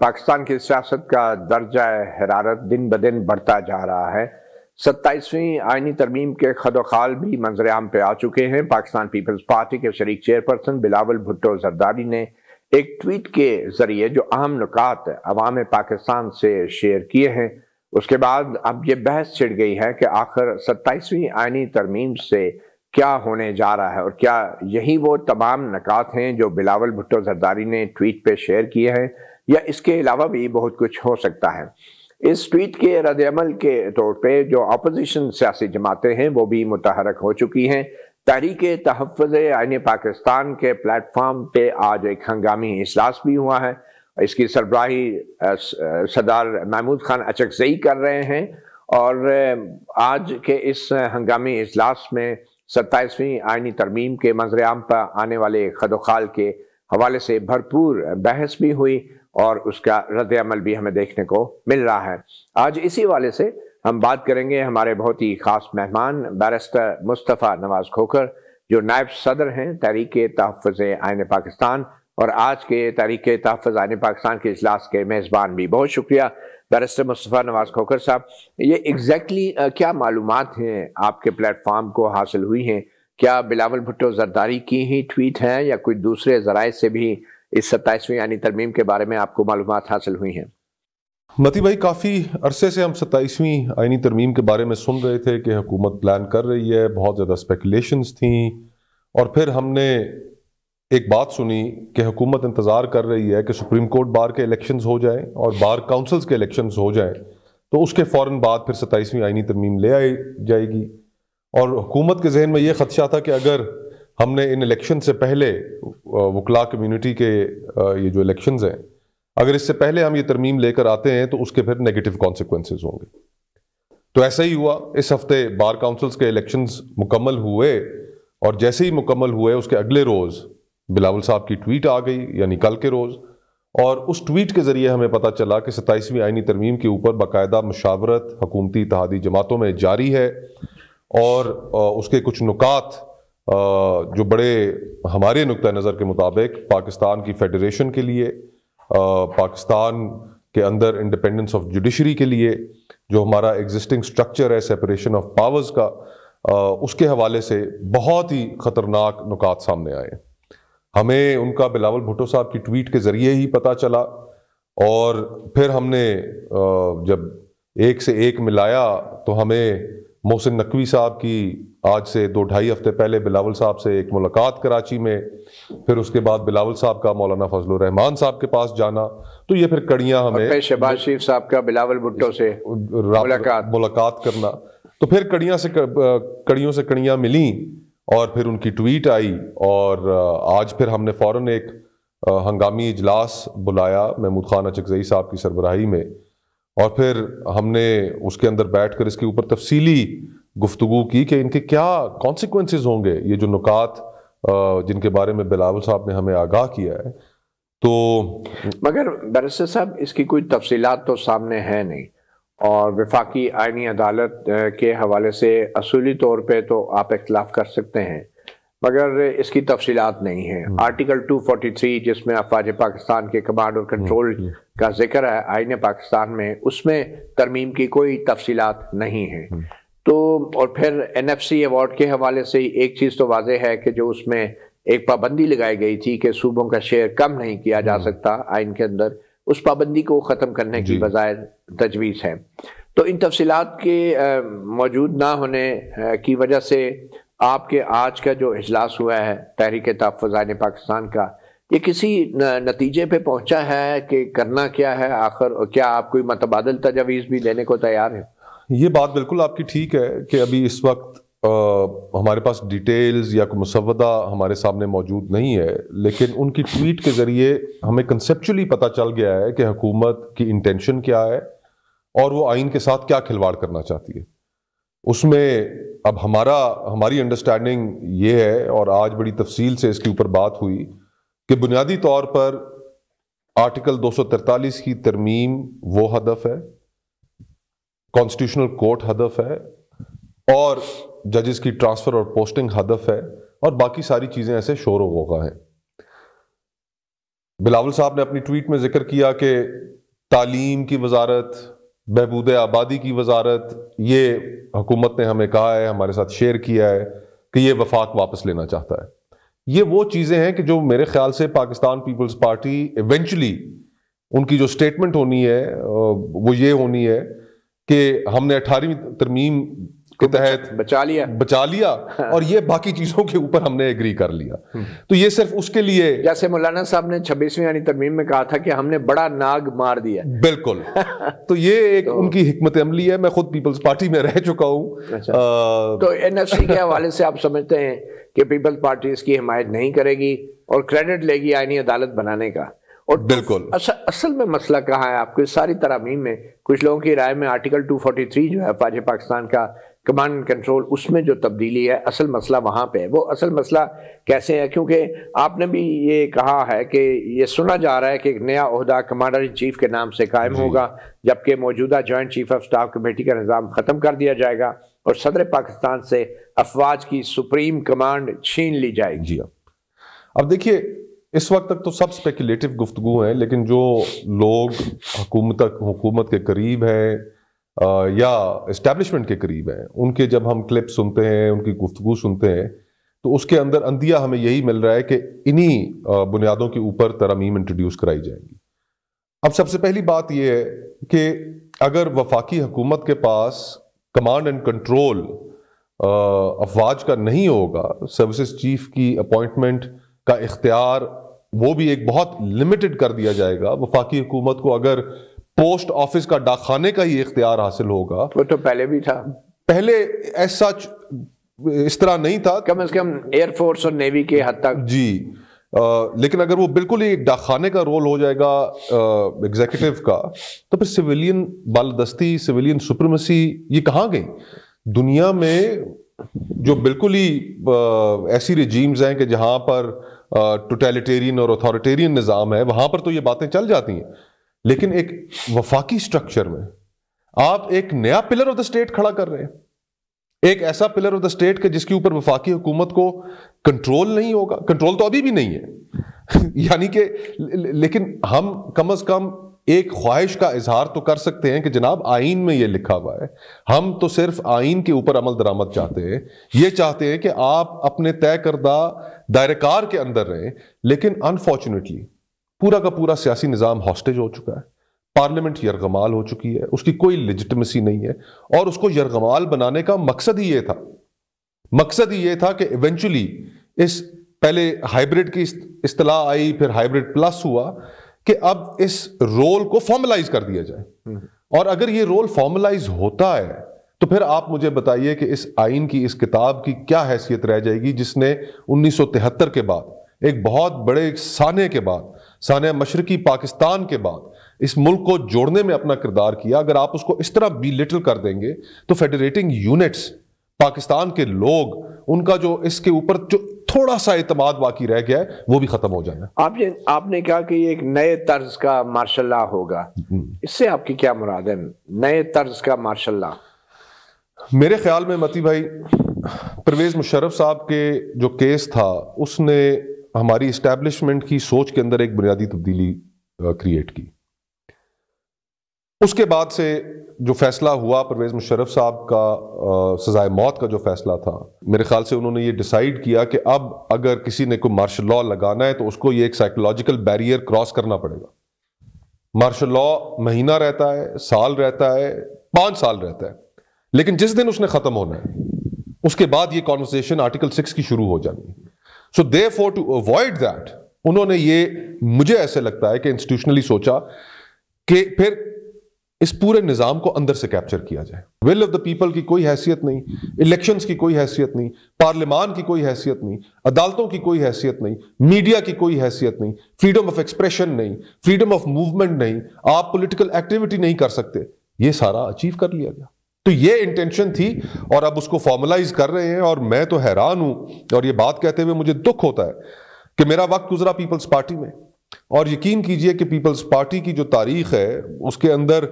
پاکستان کی سیاست کا درجہ حرارت دن بدن بڑھتا جا رہا ہے۔ 27ویں آئینی ترمیم کے خد و خال بھی منظر عام پہ آ چکے ہیں۔ پاکستان پیپلز پارٹی کے شریک چیئرپرسن بلاول بھٹو زرداری نے ایک ٹویٹ کے ذریعے جو اہم نکات عوام پاکستان سے شیئر کیے ہیں، اس کے بعد اب یہ بحث چھڑ گئی ہے کہ آخر 27ویں آئینی ترمیم سے کیا ہونے جا رہا ہے، اور کیا یہی وہ تمام نکات ہیں جو بلاول بھٹو زرداری نے ٹویٹ پہ شیئر کیے ہیں، یا اس کے علاوہ بھی بہت کچھ ہو سکتا ہے۔ اس ٹویٹ کے رد عمل کے طور پہ جو اپوزیشن سیاسی جماعتیں ہیں وہ بھی متحرک ہو چکی ہیں۔ تحریک تحفظ آئین پاکستان کے پلیٹ فارم پہ آج ایک ہنگامی اجلاس بھی ہوا ہے۔ اس کی سربراہی صدر محمود خان اچکزئی کر رہے ہیں، اور آج کے اس ہنگامی اجلاس میں 27ویں آئینی ترمیم کے منظر عام پر آنے والے خد و خال کے حوالے سے بھرپور بحث بھی ہوئی، اور اس کا رد عمل بھی ہمیں دیکھنے کو مل رہا ہے۔ آج اسی حوالے سے ہم بات کریں گے ہمارے بہت ہی خاص مہمان بیرسٹر مصطفیٰ نواز کھوکھر، جو نائب صدر ہیں تحریک تحفظ آئین پاکستان، اور آج کے تحریک تحفظ آئین پاکستان کے اجلاس کے میزبان بھی۔ بہت شکریہ بیرسٹر مصطفیٰ نواز کھوکھر صاحب۔ یہ ایگزیکٹلی کیا معلومات ہیں آپ کے پلیٹ فارم کو حاصل ہوئی ہیں؟ کیا بلاول بھٹو زرداری کی ہی ٹویٹ ہے، یا کوئی دوسرے ذرائع سے بھی اس 27ویں آئینی ترمیم کے بارے میں آپ کو معلومات حاصل ہوئی ہیں؟ متی بھائی، کافی عرصے سے ہم 27ویں آئینی ترمیم کے بارے میں سن رہے تھے کہ حکومت پلان کر رہی ہے، بہت زیادہ اسپیکولیشنز تھیں، اور پھر ہم نے ایک بات سنی کہ حکومت انتظار کر رہی ہے کہ سپریم کورٹ بار کے الیکشنز ہو جائیں اور بار کاؤنسلز کے الیکشنز ہو جائیں، تو اس کے فوراً بعد پھر 27ویں آئینی ترمیم لے آئی جائے گی۔ اور حکومت کے ذہن میں یہ خدشہ تھا کہ اگر ہم نے ان الیکشن سے پہلے وکلاء کمیونٹی کے یہ جو الیکشنز ہیں، اگر اس سے پہلے ہم یہ ترمیم لے کر آتے ہیں تو اس کے پھر نیگیٹو کانسیکوینسز ہوں گے۔ تو ایسا ہی ہوا۔ اس ہفتے بار کاؤنسلز کے الیکشنز مکمل ہوئے، اور جیسے ہی مکمل ہوئے اس کے اگلے روز بلاول صاحب کی ٹویٹ آ گئی، یعنی کل کے روز، اور اس ٹویٹ کے ذریعے ہمیں پتہ چلا کہ 27ویں آئینی ترمیم کے اوپر باقاعدہ مشاورت حکومتی اتحادی جماعتوں میں جاری ہے، اور اس کے کچھ نکات جو بڑے ہمارے نقطہ نظر کے مطابق پاکستان کی فیڈریشن کے لیے، پاکستان کے اندر انڈیپینڈنس آف جوڈیشری کے لیے جو ہمارا ایگزسٹنگ سٹرکچر ہے سیپریشن آف پاورز کا، اس کے حوالے سے بہت ہی خطرناک نکات سامنے آئے۔ ہمیں ان کا بلاول بھٹو صاحب کی ٹویٹ کے ذریعے ہی پتہ چلا، اور پھر ہم نے جب ایک سے ایک ملایا تو ہمیں محسن نقوی صاحب کی آج سے 2-2.5 ہفتے پہلے بلاول صاحب سے ایک ملاقات کراچی میں، پھر اس کے بعد بلاول صاحب کا مولانا فضل الرحمان صاحب کے پاس جانا، تو یہ پھر کڑیاں ہمیں شہباز شریف صاحب کا بلاول بھٹو سے ملاقات کرنا، تو پھر کڑیوں سے کڑیاں ملیں، اور پھر ان کی ٹویٹ آئی، اور آج پھر ہم نے فوراً ایک ہنگامی اجلاس بلایا محمود خان اچکزئی صاحب کی سربراہی میں، اور پھر ہم نے اس کے اندر بیٹھ کر اس کے اوپر تفصیلی گفتگو کی کہ ان کے کیا کانسیکوینسز ہوں گے، یہ جو نکات جن کے بارے میں بلاول صاحب نے ہمیں آگاہ کیا ہے۔ تو مگر بیرسٹر صاحب، اس کی کوئی تفصیلات تو سامنے ہے نہیں، اور وفاقی آئینی عدالت کے حوالے سے اصولی طور پہ تو آپ اختلاف کر سکتے ہیں، مگر اس کی تفصیلات نہیں ہیں۔ آرٹیکل 243 جس میں افواج پاکستان کے کمانڈ اور کنٹرول کا ذکر ہے آئین پاکستان میں، اس میں ترمیم کی کوئی تفصیلات نہیں ہیں۔ تو اور پھر NFC ایوارڈ کے حوالے سے ایک چیز تو واضح ہے کہ جو اس میں ایک پابندی لگائی گئی تھی کہ صوبوں کا شیئر کم نہیں کیا جا سکتا آئین کے اندر، اس پابندی کو ختم کرنے کی بظاہر تجویز ہے۔ تو ان تفصیلات کے موجود نہ ہونے کی وجہ سے آپ کے آج کا جو اجلاس ہوا ہے تحریک تحفظ آئین پاکستان کا، یہ کسی نتیجے پہ پہنچا ہے کہ کرنا کیا ہے آخر، اور کیا آپ کوئی متبادل تجاویز بھی دینے کو تیار ہیں؟ یہ بات بالکل آپ کی ٹھیک ہے کہ ابھی اس وقت ہمارے پاس ڈیٹیلز یا کوئی مسودہ ہمارے سامنے موجود نہیں ہے، لیکن ان کی ٹویٹ کے ذریعے ہمیں کنسیپچولی پتہ چل گیا ہے کہ حکومت کی انٹینشن کیا ہے اور وہ آئین کے ساتھ کیا کھلواڑ کرنا چاہتی ہے۔ اس میں اب ہماری انڈرسٹینڈنگ یہ ہے، اور آج بڑی تفصیل سے اس کے اوپر بات ہوئی، کہ بنیادی طور پر آرٹیکل 243 کی ترمیم وہ ہدف ہے، کانسٹیٹیوشنل کورٹ ہدف ہے، اور ججز کی ٹرانسفر اور پوسٹنگ ہدف ہے، اور باقی ساری چیزیں ایسے شور و غوغا ہیں۔ بلاول صاحب نے اپنی ٹویٹ میں ذکر کیا کہ تعلیم کی وزارت، بہبود آبادی کی وزارت، یہ حکومت نے ہمیں کہا ہے، ہمارے ساتھ شیئر کیا ہے کہ یہ وفاق واپس لینا چاہتا ہے. یہ وہ چیزیں ہیں کہ جو میرے خیال سے پاکستان پیپلز پارٹی ایونچولی ان کی جو سٹیٹمنٹ ہونی ہے وہ یہ ہونی ہے کہ ہم نے 18ویں ترمیم کے تحت بچا لیا اور یہ باقی چیزوں کے اوپر ہم نے ایگری کر لیا. تو یہ صرف اس کے لیے، جیسے مولانا صاحب نے 26ویں یعنی ترمیم میں کہا تھا کہ ہم نے بڑا ناگ مار دیا. بالکل. تو یہ ایک ان کی حکمت عملی ہے. میں خود پیپلز پارٹی میں رہ چکا ہوں. تو NFC کے حوالے سے آپ سمجھتے ہیں کہ پیپلز پارٹی اس کی حمایت نہیں کرے گی اور کریڈٹ لے گی آئینی عدالت بنانے کا؟ اور بالکل اصل میں مسئلہ کہاں ہے آپ کو اس ساری ترامیم میں؟ کچھ لوگوں کی رائے میں آرٹیکل 243 جو ہے فوج پاکستان کا کمانڈ اینڈ کنٹرول، اس میں جو تبدیلی ہے اصل مسئلہ وہاں پہ ہے. وہ اصل مسئلہ کیسے ہے؟ کیونکہ آپ نے بھی یہ کہا ہے کہ یہ سنا جا رہا ہے کہ ایک نیا عہدہ کمانڈر ان چیف کے نام سے قائم ہوگا، جبکہ موجودہ joint chief of staff committee کا نظام ختم کر دیا جائے گا اور صدر پاکستان سے افواج کی سپریم کمانڈ چھین لی جائے گی. اب دیکھیے، اس وقت تک تو سب سپیکولیٹو گفتگو ہیں، لیکن جو لوگ حکومت کے قریب ہیں یا اسٹیبلشمنٹ کے قریب ہیں، ان کے جب ہم کلپ سنتے ہیں، ان کی گفتگو سنتے ہیں، تو اس کے اندر اندیہ ہمیں یہی مل رہا ہے کہ انہی بنیادوں کے اوپر ترامیم انٹروڈیوس کرائی جائیں گی. اب سب سے پہلی بات یہ ہے کہ اگر وفاقی حکومت کے پاس کمانڈ اینڈ کنٹرول افواج کا نہیں ہوگا، سروسز چیف کی اپوائنٹمنٹ کا اختیار وہ بھی ایک بہت لمیٹڈ کر دیا جائے گا. وفاقی حکومت کو اگر پوسٹ آفس کا ڈاک خانے کا ہی اختیار حاصل ہوگا، وہ تو پہلے بھی تھا، پہلے ایسا اس طرح نہیں تھا، کم از کم ایئر فورس اور نیوی کے حد تک. لیکن اگر وہ بالکل ہی ڈاک خانے کا رول ہو جائے گا ایگزیکٹو کا، تو پھر سویلین بالادستی، سویلین سپریمیسی یہ کہاں گئی؟ دنیا میں جو بالکل ہی ایسی رجیمز ہیں کہ جہاں پر ٹوٹیلیٹیرین اور اتھارٹیرین نظام ہے، وہاں پر تو یہ باتیں چل جاتی ہیں. لیکن ایک وفاقی سٹرکچر میں آپ ایک نیا پلر آف دا اسٹیٹ کھڑا کر رہے ہیں، ایک ایسا پلر آف دا اسٹیٹ کہ جس کے اوپر وفاقی حکومت کو کنٹرول نہیں ہوگا. کنٹرول تو ابھی بھی نہیں ہے یعنی کہ، لیکن ہم کم از کم ایک خواہش کا اظہار تو کر سکتے ہیں کہ جناب آئین میں یہ لکھا ہوا ہے، ہم تو صرف آئین کے اوپر عمل درآمد چاہتے ہیں. یہ چاہتے ہیں کہ آپ اپنے طے کردہ دائرہ کار کے اندر رہیں. لیکن انفارچونیٹلی پورا کا پورا سیاسی نظام ہاسٹیج ہو چکا ہے، پارلیمنٹ یرغمال ہو چکی ہے، اس کی کوئی لیجٹمیسی نہیں ہے. اور اس کو یرغمال بنانے کا مقصد ہی یہ تھا کہ ایونچولی اس پہلے ہائیبرڈ کی اصطلاح آئی، پھر ہائیبرڈ پلس ہوا، کہ اب اس رول کو فارملائز کر دیا جائے. اور اگر یہ رول فارملائز ہوتا ہے تو پھر آپ مجھے بتائیے کہ اس آئین کی، اس کتاب کی کیا حیثیت رہ جائے گی جس نے 1973 کے بعد ایک بہت بڑے سانحے کے بعد، سانحہ مشرقی پاکستان کے بعد اس ملک کو جوڑنے میں اپنا کردار کیا. اگر آپ اس کو اس طرح بی لٹل کر دیں گے تو فیڈریٹنگ یونٹس، پاکستان کے لوگ، ان کا جو اس کے اوپر جو تھوڑا سا اعتماد باقی رہ گیا ہے وہ بھی ختم ہو جانا. آپ نے کہا کہ یہ ایک نئے طرز کا مارشل لا ہوگا، اس سے آپ کی کیا مراد ہے؟ نئے طرز کا مارشل لا میرے خیال میں متی بھائی، پرویز مشرف صاحب کے جو کیس تھا اس نے ہماری اسٹیبلشمنٹ کی سوچ کے اندر ایک بنیادی تبدیلی کریٹ کی. اس کے بعد سے جو فیصلہ ہوا پرویز مشرف صاحب کا سزائے موت کا جو فیصلہ تھا، میرے خیال سے انہوں نے یہ ڈیسائیڈ کیا کہ اب اگر کسی نے کوئی مارشل لا لگانا ہے تو اس کو یہ ایک سائیکولوجیکل بیریئر کراس کرنا پڑے گا. مارشل لا مہینہ رہتا ہے، سال رہتا ہے، 5 سال رہتا ہے، لیکن جس دن اس نے ختم ہونا ہے اس کے بعد یہ کانورسیشن آرٹیکل 6 کی شروع ہو جانی ہے. سو therefore to avoid that انہوں نے یہ، مجھے ایسے لگتا ہے کہ انسٹیٹیوشنلی سوچا کہ پھر اس پورے نظام کو اندر سے کیپچر کیا جائے. ول آف دا پیپل کی کوئی حیثیت نہیں، الیکشنز کی کوئی حیثیت نہیں، پارلیمان کی کوئی حیثیت نہیں، عدالتوں کی کوئی حیثیت نہیں، میڈیا کی کوئی حیثیت نہیں، فریڈم آف ایکسپریشن نہیں، فریڈم آف موومنٹ نہیں، آپ پولیٹیکل ایکٹیویٹی نہیں کر سکتے. یہ سارا اچیو کر لیا گیا. تو یہ انٹینشن تھی اور اب اس کو فارملائز کر رہے ہیں. اور میں تو حیران ہوں، اور یہ بات کہتے ہوئے مجھے دکھ ہوتا ہے کہ میرا وقت گزرا پیپلز پارٹی میں، اور یقین کیجئے کہ پیپلز پارٹی کی جو تاریخ ہے اس کے اندر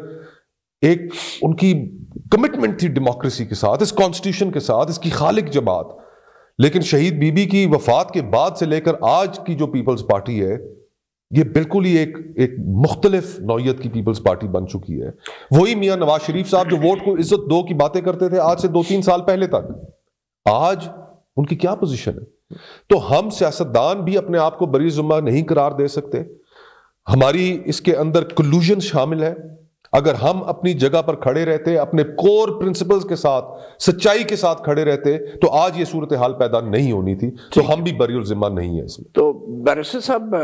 ایک ان کی کمٹمنٹ تھی ڈیموکریسی کے ساتھ، اس کانسٹیٹیوشن کے ساتھ، اس کی خالق جماعت. لیکن شہید بی بی کی وفات کے بعد سے لے کر آج کی جو پیپلز پارٹی ہے، یہ بالکل ہی ایک مختلف نوعیت کی پیپلز پارٹی بن چکی ہے. وہی میاں نواز شریف صاحب جو ووٹ کو عزت دو کی باتیں کرتے تھے آج سے 2-3 سال پہلے تک، آج ان کی کیا پوزیشن ہے؟ تو ہم سیاستدان بھی اپنے آپ کو بری ذمہ نہیں قرار دے سکتے. ہماری اس کے اندر کلوژن شامل ہے. اگر ہم اپنی جگہ پر کھڑے رہتے، اپنے کور پرنسپلز کے ساتھ سچائی کے ساتھ کھڑے رہتے، تو آج یہ صورتحال پیدا نہیں ہونی تھی. تو ہم بھی بری الذمہ نہیں ہیں اس میں. تو بیرسٹر صاحب،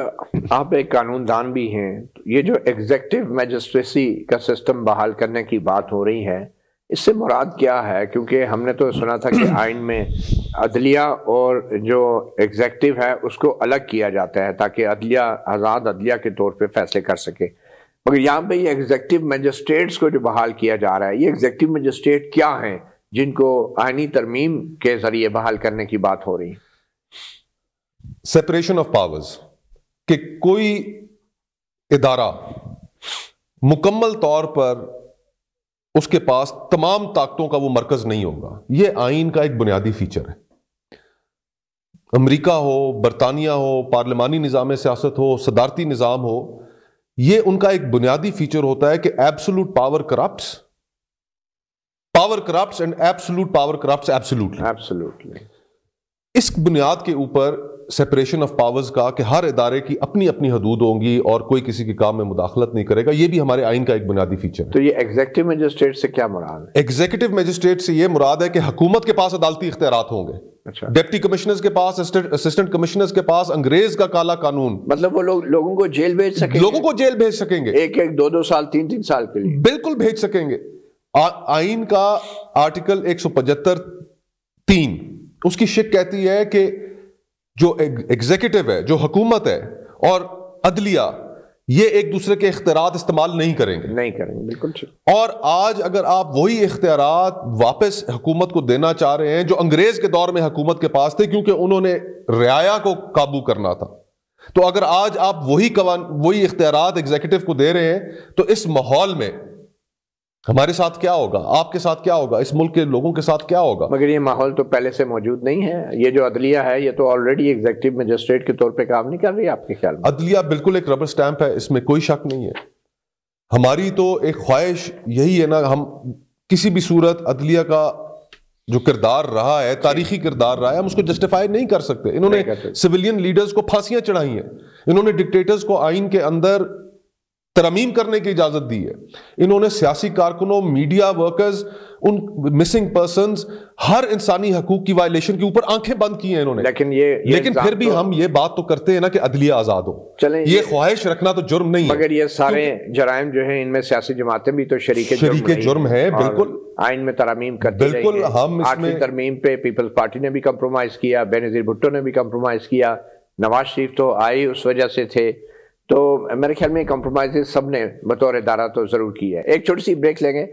آپ ایک قانون دان بھی ہیں، یہ جو ایگزیکٹو میجسٹریسی کا سسٹم بحال کرنے کی بات ہو رہی ہے، اس سے مراد کیا ہے؟ کیونکہ ہم نے تو سنا تھا کہ آئین میں عدلیہ اور جو ایگزیکٹو ہے اس کو الگ کیا جاتا ہے تاکہ عدلیہ آزاد عدلیہ کے طور پہ فیصلے کر سکے، مگر یہاں پہ یہ ایگزیکٹو میجسٹریٹس کو جو بحال کیا جا رہا ہے، یہ ایگزیکٹو میجسٹریٹ کیا ہیں جن کو آئینی ترمیم کے ذریعے بحال کرنے کی بات ہو رہی ہے؟ سیپریشن آف پاورز، کہ کوئی ادارہ مکمل طور پر اس کے پاس تمام طاقتوں کا وہ مرکز نہیں ہوگا، یہ آئین کا ایک بنیادی فیچر ہے. امریکہ ہو، برطانیہ ہو، پارلیمانی نظام سیاست ہو، صدارتی نظام ہو، یہ ان کا ایک بنیادی فیچر ہوتا ہے کہ absolute power corrupts, power corrupts and absolute power corrupts absolutely. اس بنیاد کے اوپر سیپریشن آف پاورز کا کہ ہر ادارے کی اپنی اپنی حدود ہوں گی اور کوئی کسی کے کام میں مداخلت نہیں کرے گا، یہ بھی ہمارے آئین کا ایک بنیادی فیچر ہے. تو یہ ایگزیکٹو میجسٹریٹ سے کیا مراد ہے؟ ایگزیکٹو میجسٹریٹ سے یہ مراد ہے کہ حکومت کے پاس عدالتی اختیارات ہوں گے. اچھا. ڈپٹی کمشنرز کے پاس، اسسٹنٹ کمشنرز کے پاس انگریز کا کالا قانون، مطلب وہ لوگوں کو جیل بھیج سکیں گے؟ لوگوں کو جیل بھیج سکیں گے، 1-2 سال 3 سال کے لیے بالکل بھیج سکیں گے. آئین کا آرٹیکل 175(3) اس کی شک کہتی ہے کہ جو ایگزیکٹو ہے، جو حکومت ہے، اور عدلیہ، یہ ایک دوسرے کے اختیارات استعمال نہیں کریں گے. بالکل. اور آج اگر آپ وہی اختیارات واپس حکومت کو دینا چاہ رہے ہیں جو انگریز کے دور میں حکومت کے پاس تھے، کیونکہ انہوں نے رعایا کو قابو کرنا تھا، تو اگر آج آپ وہی اختیارات ایگزیکٹو کو دے رہے ہیں، تو اس ماحول میں ہمارے ساتھ کیا ہوگا، آپ کے ساتھ کیا ہوگا، اس ملک کے لوگوں کے ساتھ کیا ہوگا؟ مگر یہ ماحول تو پہلے سے موجود نہیں ہے. یہ جو عدلیہ ہے یہ تو آلریڈی ایگزیکٹو میجسٹریٹ کے طور پہ کام نہیں کر رہی. آپ کے خیال میں عدلیہ بالکل ایک ربر سٹیمپ ہے، اس میں کوئی شک نہیں ہے. ہماری تو ایک خواہش یہی ہے نا، ہم کسی بھی صورت عدلیہ کا جو کردار رہا ہے، تاریخی کردار رہا ہے، ہم اس کو جسٹیفائی نہیں کر سکتے. انہوں نے سویلین لیڈرز کو پھانسیاں چڑھائی ہیں، انہوں نے ڈکٹیٹرز کو آئین کے اندر ترمیم کرنے کی اجازت دی ہے، انہوں نے سیاسی کارکنوں، میڈیا ورکرز، ان مسنگ پرسنز، ہر انسانی حقوق کی وائلیشن کے اوپر آنکھیں بند کی ہیں انہوں نے. لیکن پھر بھی ہم یہ بات تو کرتے ہیں نا کہ عدلیہ آزاد ہو. یہ خواہش رکھنا تو جرم نہیں ہے. مگر یہ سارے جرائم جو ہیں ان میں سیاسی جماعتیں بھی تو شریک جرم ہیں. بالکل آئین میں ترامیم کرتی رہی ہیں. بالکل. ہم 8ویں ترمیم پہ پیپلز پارٹی نے بھی کمپرومائز کیا، بینظیر بھٹو نے بھی کمپرومائز کیا، نواز شریف تو آئی اس وجہ سے تھے. تو میرے خیال میں کمپرومائز سب نے بطور ادارہ تو ضرور کی ہے. ایک چھوٹی سی بریک لیں گے.